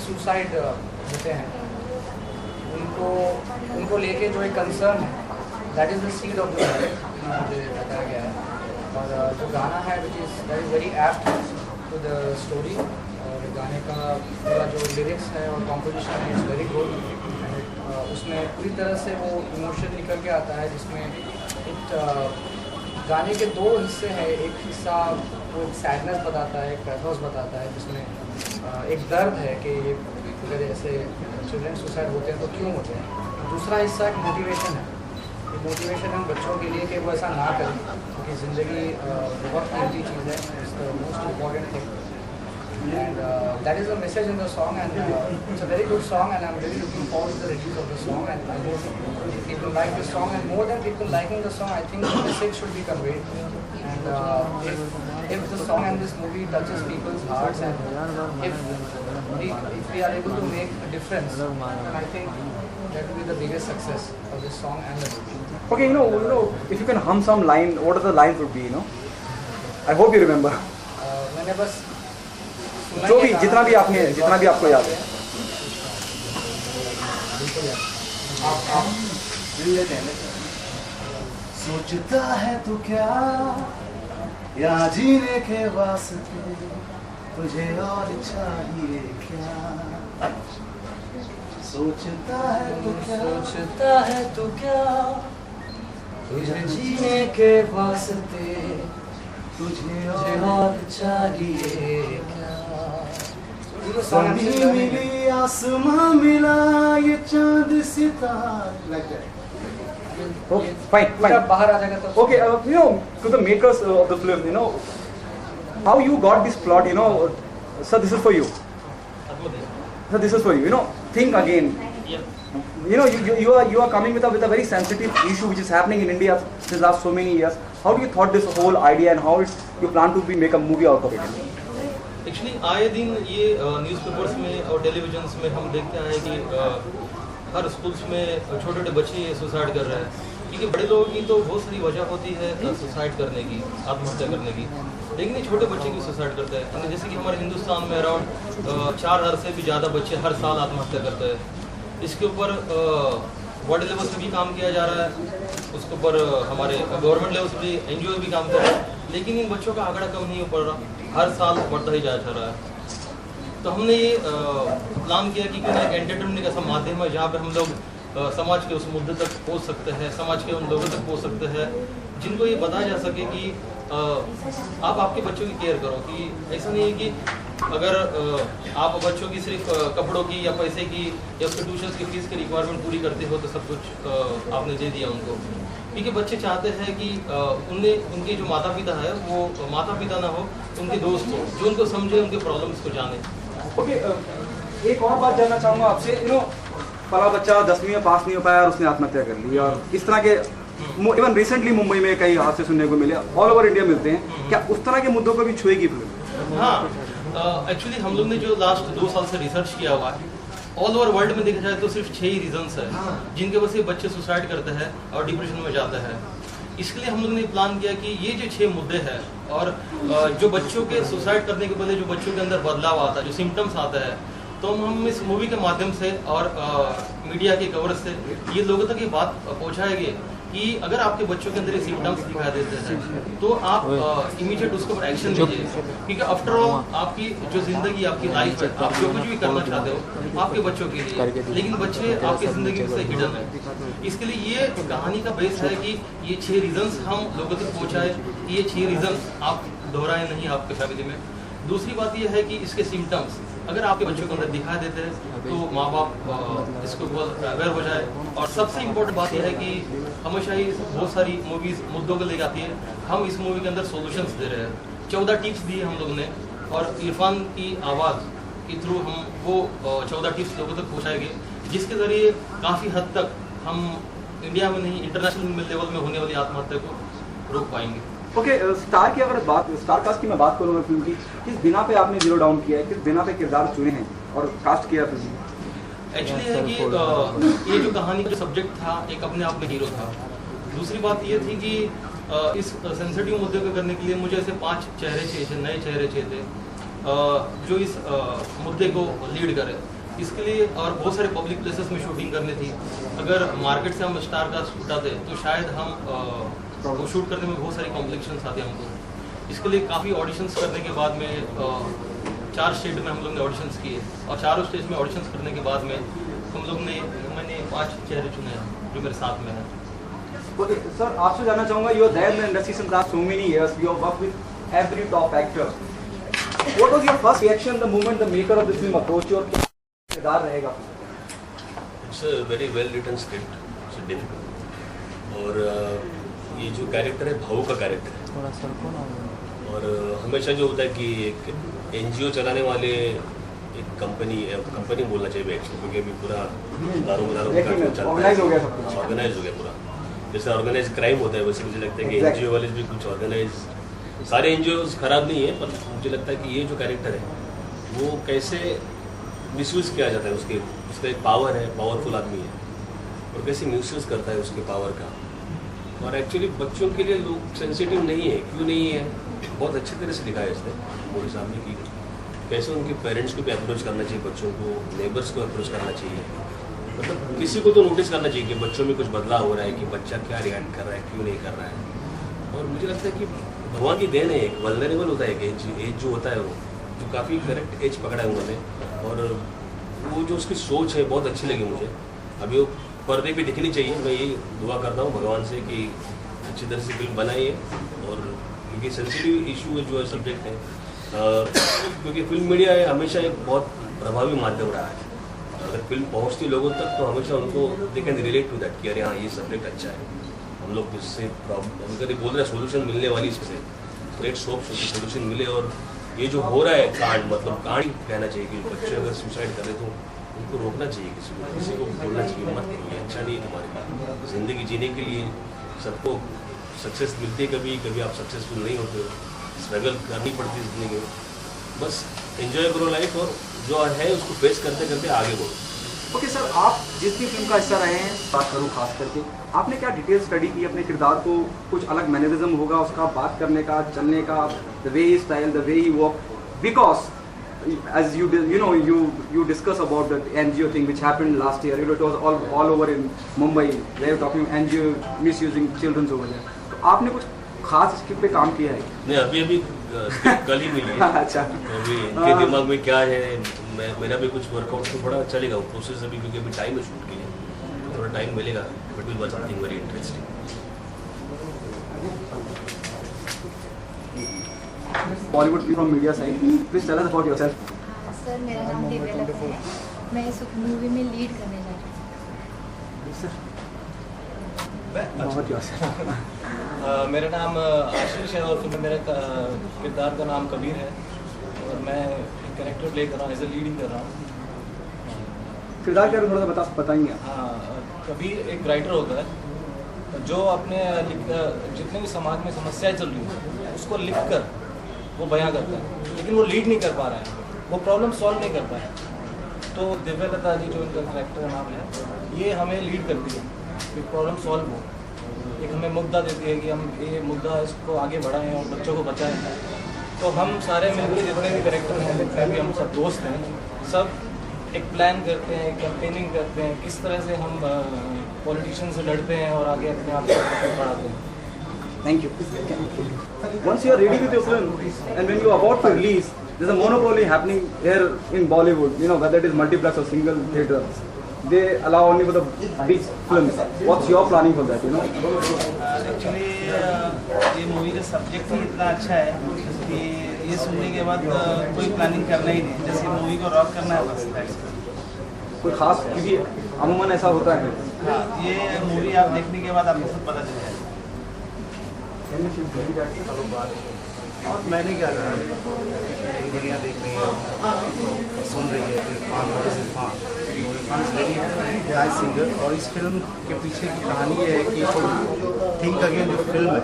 Suicide होते हैं उनको लेके जो एक कंसर्न है, that is the seed of the music, मुझे बताया गया है। और जो गाना है which is very apt to the story, और गाने का पूरा जो लिरिक्स है और कॉम्पोजिशन है इज़ वेरी गुड। उसमें पूरी तरह से वो इमोशन निकल के आता है, जिसमें गाने के दो हिस्से हैं। एक हिस्सा वो एक सैडनेस बताता है, एक पैथोस बताता है, जिसमें एक दर्द है कि अगर ऐसे चिल्ड्रन सुसाइड होते हैं तो क्यों होते हैं। दूसरा हिस्सा एक मोटिवेशन है, एक मोटिवेशन है उन बच्चों के लिए कि वो ऐसा ना करें, क्योंकि ज़िंदगी बहुत कीमती चीज़ है, it's the most important thing. And that is the message in the song, and it's a very good song, and I'm really looking forward to the release of the song, and I hope people like the song, and more than people liking the song, I think the message should be conveyed. And if the song and this movie touches people's hearts, and if we are able to make a difference, then I think that will be the biggest success of this song and the movie. Okay, if you can hum some line, what are the lines would be, I hope you remember. मैंने बस जो भी जितना भी आपको याद है। सोचता है तो क्या या जीने के वास्ते तुझे और चाहिए क्या। सोचता है तो क्या तुझे जीने के वास्ते तुझे और चाहिए क्या। ज़मीन मिली आसमां मिला ये चांद सितारा। Okay, fine. बाहर आ जाएगा तो Okay, to the makers of the film, how you got this plot, sir, this is for you. Sir, this is for you. Think again. You are coming with a very sensitive issue which is happening in India since last so many years. How do you thought this whole idea, and how you plan to make a movie out of it? Actually आए दिन ये newspapers में और television में हम देखते हैं कि हर स्कूल्स में छोटे छोटे बच्चे सुसाइड कर रहे हैं, क्योंकि बड़े लोगों की तो बहुत सारी वजह होती है सुसाइड करने की, आत्महत्या करने की, लेकिन ये छोटे बच्चे क्यों सुसाइड करते हैं। जैसे कि हमारे हिंदुस्तान में अराउंड 4,000 से भी ज़्यादा बच्चे हर साल आत्महत्या करते हैं। इसके ऊपर वर्ल्ड लेवल से भी काम किया जा रहा है, उसके ऊपर हमारे गवर्नमेंट लेवल से भी NGO भी काम कर रहे हैं, लेकिन इन बच्चों का आंकड़ा कम नहीं हो पड़ रहा, हर साल बढ़ता ही जा रहा है। तो हमने ये प्लान किया कि क्यों एक एंटरटेनमेंट का ऐसा माध्यम है जहाँ पर हम लोग समाज के उस मुद्दे तक पहुँच सकते हैं, समाज के उन लोगों तक पहुँच सकते हैं जिनको ये बताया जा सके कि आप आपके बच्चों की केयर करो, कि ऐसा नहीं है कि अगर आप बच्चों की सिर्फ कपड़ों की या पैसे की या उसके ट्यूशन की फीस की रिक्वायरमेंट पूरी करते हो तो सब कुछ आपने दे दिया उनको, क्योंकि बच्चे चाहते हैं कि उनके जो माता पिता है वो माता पिता ना हो, उनके दोस्त हो जो उनको समझे, उनके प्रॉब्लम्स को जाने। ओके, एक और बात जानना चाहूँगा आपसे, पहला बच्चा 10वीं में पास नहीं हो पाया और उसने आत्महत्या कर ली, और इस तरह के इवन रिसेंटली मुंबई में कई हादसे सुनने को मिले, ऑल ओवर इंडिया मिलते हैं। क्या उस तरह के मुद्दों को भी छुएगी फिल्म? हाँ, एक्चुअली हम लोग ने जो लास्ट 2 साल से रिसर्च किया हुआ है, ऑल ओवर वर्ल्ड में देखा जाए तो सिर्फ 6 ही रीजंस है जिनके वजह से बच्चे सुसाइड करते हैं और डिप्रेशन में जाते हैं। इसके लिए हम लोग ने प्लान किया कि ये जो 6 मुद्दे हैं और जो बच्चों के सुसाइड करने के पहले जो बच्चों के अंदर बदलाव आता है, जो सिम्टम्स आता है, तो हम इस मूवी के माध्यम से और मीडिया के कवरेज से ये लोगों तक ये बात पहुँचाएंगे कि अगर आपके बच्चों के अंदर ये सिम्टम्स दिखाई देते हैं तो आप इमीडिएट उसके ऊपर एक्शन लीजिए, क्योंकि आफ्टर ऑल आपकी जो जिंदगी, आपकी लाइफ है, आप जो कुछ भी करना चाहते हो आपके बच्चों के लिए, लेकिन बच्चे आपकी जिंदगी से हिडन है। इसके लिए ये कहानी का बेस है कि ये 6 रीजंस हम लोगों तक पहुँचाए, ये 6 रीजंस आप दोहराए नहीं आपके फैमिली में। दूसरी बात यह है कि इसके सिम्टम्स अगर आपके बच्चों को अंदर दिखाई देते हैं तो माँ बाप इसको अवेयर हो जाए। और सबसे इम्पोर्टेंट बात यह है कि हमेशा ही बहुत सारी मूवीज़ मुद्दों को ले आती है, हम इस मूवी के अंदर सॉल्यूशंस दे रहे हैं। 14 टिप्स दिए हम लोगों ने, और इरफान की आवाज़ के थ्रू हम वो 14 टिप्स लोगों तक पहुँचाएंगे, जिसके ज़रिए काफ़ी हद तक हम इंडिया में नहीं इंटरनेशनल लेवल में होने वाली आत्महत्या को रोक पाएंगे। ओके, स्टार की अगर बात, स्टार कास्ट की मैं बात करूँ फिल्म की, किस बिना पे आपने जीरो डाउन किया है, किस बिना पे किरदार चुने हैं और कास्ट किया फिल्म? एक्चुअली है कि ये जो कहानी का जो सब्जेक्ट था एक अपने आप में हीरो था। दूसरी बात ये थी कि इस सेंसिटिव मुद्दे को करने के लिए मुझे ऐसे 5 चेहरे चाहिए थे, नए चेहरे चाहिए थे जो इस मुद्दे को लीड करे। इसके लिए और बहुत सारे पब्लिक प्लेसेस में शूटिंग करनी थी। अगर मार्केट से हम स्टार कास्ट उठाते तो शायद हम वो शूट करने में बहुत सारी कॉम्प्लिकेशंस आते हमको। इसके लिए काफ़ी ऑडिशंस करने के बाद में 4 स्टेट में हम लोग ने ऑडिशंस किए और चारों स्टेट में ऑडिशंस करने के बाद में मैंने 5 चेहरे चुने हैं जो मेरे साथ में हैं। Okay, sir, आपसे जानना चाहूँगा, you are there in the industry since last so many years. You have worked with every top actor. What was your first reaction the moment the maker of the film approached you? और क्या किरदार रहेगा? It's a very well written script. It's difficult. और ये जो character है भाऊ का कैरेक्टर है। थोड़ा सर और हमेशा जो होता है कि एक एनजीओ चलाने वाले एक कंपनी बोलना चाहिए एक्चुअली, क्योंकि अभी पूरा दारू ऑर्गेनाइज हो गया सब कुछ। ऑर्गेनाइज हो गया पूरा, जैसे ऑर्गेनाइज क्राइम होता है वैसे मुझे लगता है कि एनजीओ वाले भी कुछ ऑर्गेनाइज, सारे एनजीओ खराब नहीं है, पर मुझे लगता है कि ये जो कैरेक्टर है वो कैसे मिसयूज़ किया जाता है, उसका एक पावर है, पावरफुल आदमी है और कैसे मिसयूज़ करता है उसके पावर का। और एक्चुअली बच्चों के लिए लोग सेंसिटिव नहीं है, क्यों नहीं है, बहुत अच्छी तरह से दिखाया इसने मोदी साहब ने कि कैसे उनके पेरेंट्स को भी अप्रोच करना चाहिए, बच्चों को, नेबर्स को अप्रोच करना चाहिए, मतलब किसी को तो नोटिस करना चाहिए कि बच्चों में कुछ बदलाव हो रहा है, कि बच्चा क्या रिएक्ट कर रहा है, क्यों नहीं कर रहा है। और मुझे लगता है कि भगवान की देन है, एक वल्नरेबल होता है एज जो होता है वो जो काफ़ी करेक्ट एज पकड़ा है उन्होंने, और वो जो उसकी सोच है बहुत अच्छी लगी मुझे। अभी वो पर्दे पे दिखनी चाहिए, मैं ये दुआ करता हूँ भगवान से कि अच्छी तरह से फिल्म बनाइए, और क्योंकि सेंसिटिव इशू जो है सब्जेक्ट है, क्योंकि फिल्म मीडिया है हमेशा एक बहुत प्रभावी माध्यम रहा है। अगर फिल्म पहुँचती लोगों तक तो हमेशा उनको they can relate to that कि अरे हाँ ये सब्जेक्ट अच्छा है, हम लोग इससे प्रॉब्लम कभी बोल रहे हैं सोल्यूशन मिलने वाली इससे, लेट्स होप सोल्यूशन मिले। और ये जो हो रहा है कांड, मतलब कांड कहना चाहिए कि बच्चे अगर सुसाइड करें तो उनको रोकना चाहिए, किसी को बोलना चाहिए मत ये अच्छा नहीं है तुम्हारे ज़िंदगी जीने के लिए। सबको सक्सेस मिलती है, कभी कभी आप सक्सेसफुल नहीं होते हो, स्ट्रगल करनी पड़ती है ज़िंदगी में, बस एंजॉय करो लाइफ और जो है उसको फेस करते करते आगे बढ़ो। ओके सर, आप जिस भी फिल्म का हिस्सा रहे हैं, बात करूँ खास करके, आपने क्या डिटेल स्टडी की अपने किरदार को? कुछ अलग मैनरिज्म होगा उसका, बात करने का, चलने का, the way he style, the way he walk, because as you discuss about the NGO thing which happened last year, it was all over in Mumbai, they were talking NGO misusing children over there. तो आपने कुछ खास script पे काम किया है? नहीं, अभी स्क्रिप्ट कल ही मिली है। अच्छा, अभी इनके दिमाग में क्या है, मेरा भी कुछ वर्कआउट तो थोड़ा चलेगा वो प्रोसेस अभी, क्योंकि अभी टाइम है शूट के लिए, थोड़ा टाइम मिलेगा, but will be something very interesting. Bollywood from media side, please tell us about yourself. Sir, मेरा नाम दिव्या लखन है, मैं इस मूवी में लीड करने जा रही हूँ। मेरा नाम आशीष है और फिर मेरे किरदार का नाम कबीर है और मैं एक कैरेक्टर प्ले कर रहा हूँ, एज ए लीडिंग कर रहा हूँ। किरदार क्या थोड़ा सा बताएंगे? हाँ, कबीर एक राइटर होता है जो अपने जितने भी समाज में समस्याएं चल रही हैं उसको लिख कर वो बयां करता है, लेकिन वो लीड नहीं कर पा रहा है, वो प्रॉब्लम सॉल्व नहीं कर पाया। तो दिव्या लता जी जो इनका कैरेक्टर का नाम है, ये हमें लीड करती है कि प्रॉब्लम सॉल्व हो, एक हमें मुद्दा देती है कि हम ये मुद्दा इसको आगे बढ़ाएं और बच्चों को बचाएं। तो हम सारे मिलकर जितने भी कैरेक्टर हैं, जितने भी हम सब दोस्त हैं, सब एक प्लान करते हैं, कैंपेनिंग करते हैं, किस तरह से हम पॉलिटिशियन से लड़ते हैं और आगे अपने आप को बढ़ाते हैं। Thank you. Once you are ready with your film and when you are about to release, there's a monopoly happening here in Bollywood, whether it is multiplex or single theaters. They allow only for the big films. What's your planning for that, actually ये movie का subject ही इतना अच्छा है कि ये सुनने के बाद कोई प्लानिंग करना ही नहीं, जैसे मूवी को रॉक करना है बस। कोई खास, क्योंकि अमूमन ऐसा होता है। हाँ, ये मूवी आप देखने के बाद आपको खुद पता चल जाएगा। और मैंने क्या करा, दुनिया देख रही है, सुन रही है, इरफान सिंगर, और इस फिल्म के पीछे की कहानी ये है कि थिंक अगेन जो फिल्म है,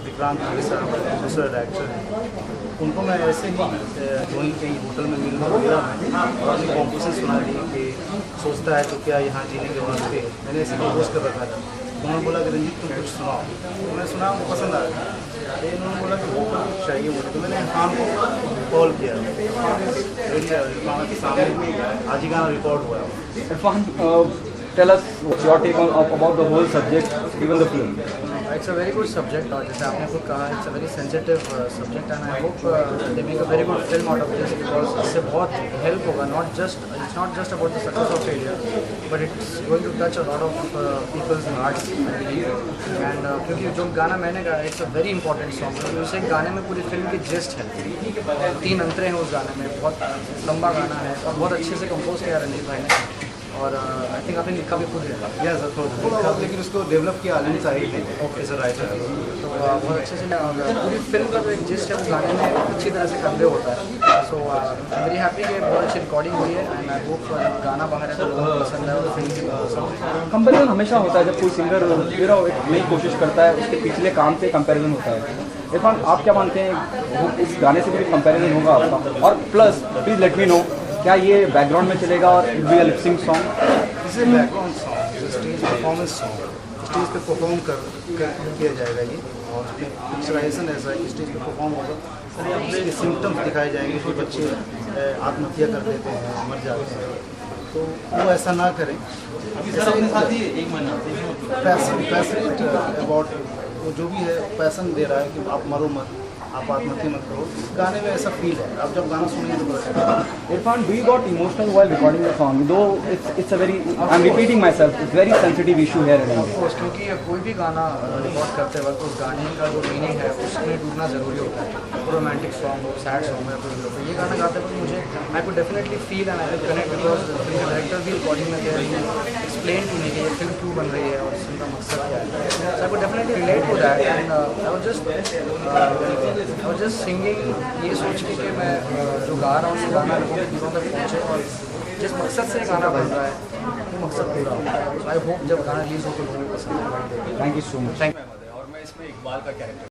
विक्रांत सर दूसरा डायरेक्टर है, उनको मैं ऐसे ही वहीं कहीं होटल में मिला और अपनी कॉम्पोजिशन सुना दी कि सोचता है तो क्या यहाँ जीने के वास्ते, मैंने ऐसे कंपोज कर रखा था। उन्होंने बोला कि रंजीत तुम कुछ सुनाओ, तो मैंने सुना, वो पसंद आ गया। फिर उन्होंने बोला कि वो चाहिए मुझे, तो मैंने इरफान को कॉल किया, इरफान के सामने आज ही गाना रिकॉर्ड हुआ है। Irfan, tell us what's your take on about the whole subject, even the film. It's a very good subject और जैसे आपने खुद कहा, it's a very sensitive subject and I hope they make a very good film out of this because इससे बहुत help होगा, it's not just about the success or failure, but it's going to touch a lot of people's hearts, I believe. And क्योंकि जो गाना मैंने गाया, it's a very important song, क्योंकि उस एक गाने में पूरी फिल्म की gist है, 3 अंतरे हैं उस गाने में, बहुत लंबा गाना है और बहुत अच्छे से कंपोज किया रंजीत भाई ने और आई थिंक आपने लिखा भी खुद है। यस लेकिन उसको डेवलप किया आलिम साहिब ने एज अ राइटर, तो बहुत अच्छे से पूरी फिल्म का जो एक जिस्ट है वो गाने में अच्छी तरह से कन्वे होता है। सो वेरी हैप्पी कि बहुत अच्छी रिकॉर्डिंग हुई है एंड आई होप गाना बाहर है तो लोगों को पसंद है और फिल्म भी बहुत पसंद है। कंपैरिजन हमेशा होता है जब कोई सिंगर एक नई कोशिश करता है, उसके पिछले काम से कंपैरिजन होता है। इरफान, आप क्या मानते हैं, इस गाने से भी कंपैरिजन होगा आपका? और plus please let me know, क्या ये बैकग्राउंड में चलेगा और it be a lip sync song? This is background song, stage performance song, stage पे परफॉर्म किया जाएगा ये, और पिक्चराइजेशन ऐसा है कि स्टेज पे परफॉर्म होगा और इसके सिम्टम्स दिखाए जाएंगे कि बच्चे आत्महत्या कर देते हैं, मर जाते हैं, तो वो ऐसा ना करें। पैशनेट अबाउट वो जो भी है, पैसन दे रहा है कि आप मरो मत, आप आत्महत्या मत करो, गाने में ऐसा फील है। आप जब गाना सुनेंगे तो पता चलेगा। Irfan, do you got emotional while recording the song? Though it's a very, I'm repeating myself, it's very sensitive issue here in India. Of course, क्योंकि कोई भी गाना रिकॉर्ड करते वक्त उस गाने का जो मीनिंग है उसमें डूबना ज़रूरी होता है। रोमांटिक सॉन्ग हो, सैड सॉन्ग हो या कुछ भी हो, ये गाना गाते वक्त मुझे आई could definitely feel and I could connect because film के डायरेक्टर भी रिकॉर्डिंग में थे, एक्सप्लेन टू मी कि ये फिल्म क्यों बन रही है और इसका मकसद क्या है। So I could definitely relate to that and I was just singing ये सोच के कि मैं जो गा रहा हूँ उस गाना लोगों के दिलों तक पहुँचे और जिस मकसद से गाना बन रहा है वो मकसद पूरा हो। आई होप जब गाना रिलीज हो तो लोगों को पसंद आएगा। Thank you so much. Thank और मैं इसमें इकबाल का कैरेक्टर